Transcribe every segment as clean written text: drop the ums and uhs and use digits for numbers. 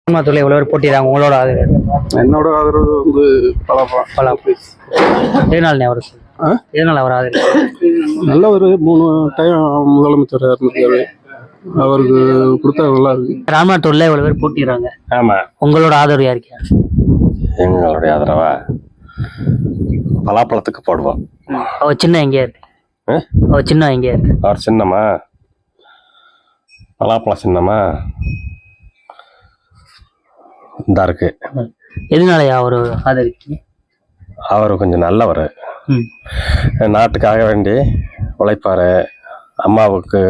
சினிமாத்துறையில் இவ்வளோ பேர் போட்டிடுறாங்க, உங்களோட ஆதரவு? என்னோட ஆதரவு வந்து பலாப்பழம். எதனால அவர் எதனால அவர் ஆதரவு? நல்ல ஒரு 3 டைம் முதலமைச்சர் இருந்திருக்காரு, அவருக்கு கொடுத்தா நல்லா இருக்கு. ராமநாதூர்ல இவ்வளவு பேர் போட்டிடுறாங்க. ஆமா, உங்களோட ஆதரவு யாருக்கு? எங்களுடைய ஆதரவா பலாப்பழத்துக்கு போடுவோம். அவர் சின்ன எங்கேயா இருக்கு? அவர் சின்ன எங்கேயா இருக்கு? அவர் சின்னமா பலாப்பழம் சின்னமா இந்த இருக்கு. எதனாலயா அவர் ஆதரிக்கு? அவர் கொஞ்சம் நல்லவர், நாட்டுக்காக வேண்டி உழைப்பாரு, அம்மாவுக்கு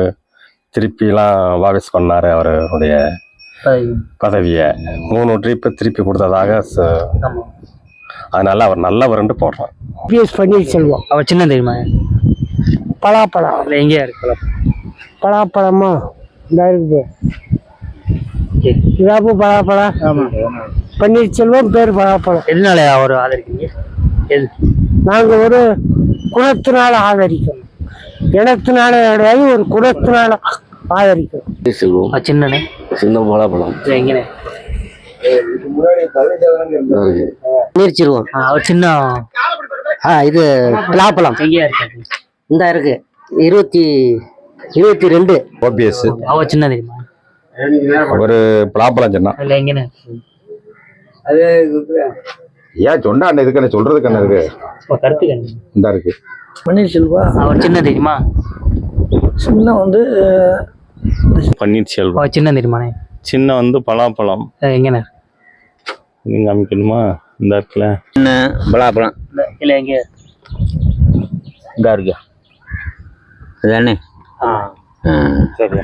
திருப்பிலாம் வாபஸ் பண்ணாரு அவருடைய பதவியை. 3 ட்ரிப்பு திருப்பி கொடுத்ததாக அதனால அவர் நல்லவர்ன்ட்டு போடுறோம். பிஎஸ் பன்னீர்செல்வம். அவர் சின்ன தெரியுமா? பலாப்பழம். அதில் எங்கேயா இருக்கு பலாப்பழமா? இந்த இருக்குது இதாப்பு பலாப்பழம். ஆமாம், பன்னீர்செல்வம் பேர் பலாப்பழம். எதனால அவர் ஆதரிக்கிறீங்க? நாங்கள் ஒரு குணத்தினால ஆதரிக்கிறோம், இனத்தினால கிடையாது, ஒரு குணத்தினால ஆதரிக்கிறோம். சின்னனே சின்ன பலாப்பழம் எங்கனே பன்னீர்செல்வம். அவர் சின்ன இது பலாப்பழம் எங்கேயா இருக்கு? இந்த இருக்கு 22 ஓபிஎஸ். அவர் சின்ன தெரியுமா? ஒரு பலாப்பழம் சின்ன இல்லை எங்கன்னு ஏன் சொன்னா இதுக்கு என்ன சொல்றதுக்கு என்ன இருக்கு? கருத்து கண்ணு இந்த இருக்கு பன்னீர்செல்வம். அவர் சின்ன தெரியுமா? சின்ன வந்து பன்னீர்செல்வம். அவர் சின்ன தெரியுமாண்ணே? சின்ன வந்து பலாப்பழம். எங்கண்ணே நீங்க அமைக்கணுமா? இந்த இடத்துல பலாப்பழம் இல்லை எங்க இதா இருக்கு அதானே. சரி,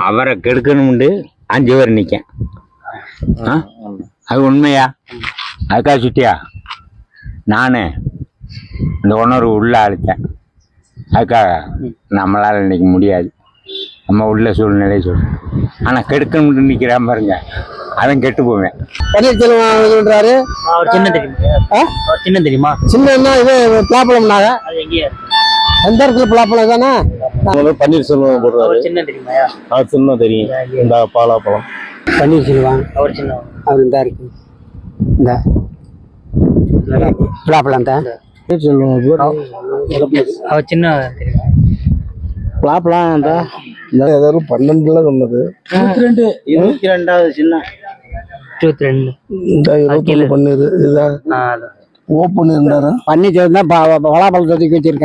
அவரை கெடுக்கணும்னு 5 பேர் நிற்கேன். அது உண்மையா? அதுக்காக சுட்டியா நானு இந்த உணர்வு உள்ள அழைத்தேன். அதுக்காக நம்மளால இன்னைக்கு முடியாது, நம்ம உள்ள சூழ்நிலையை சொல்றோம். ஆனால் கெடுக்கணும்னு நிற்கிறான் பாருங்க, அவன் கெட்டு போவேன். பன்னீர்செல்வம்ன்றாரு. அவர் சின்ன தெரியுமா? அவர் சின்ன தெரியுமா? சின்னன்னா இது பலாப்பழம்னாங்க. அது எங்கேயா இருக்கு? எந்த இடத்துல பலாப்பழம் தானே? பன்னீர்செல்வம் போடுறாரு. சின்ன தெரியுமா? அவர் சின்ன தெரியும். இந்த பலாப்பழம் பன்னீர்செல்வம். அவர் சின்ன. அவர் இந்த இருக்கு இந்த பலாப்பழம் தான். அவர் சின்ன தெரியுமா? பலாப்பழம் தான். 12ல சொன்னது 22வது சின்ன 22 இந்த 21 பண்ணுது. இதுதான் ஓப்பன் இருந்தாரு. பன்னீர்செல்வம் தான் பலாப்பழத்தை தூக்கி வச்சிருக்காரு.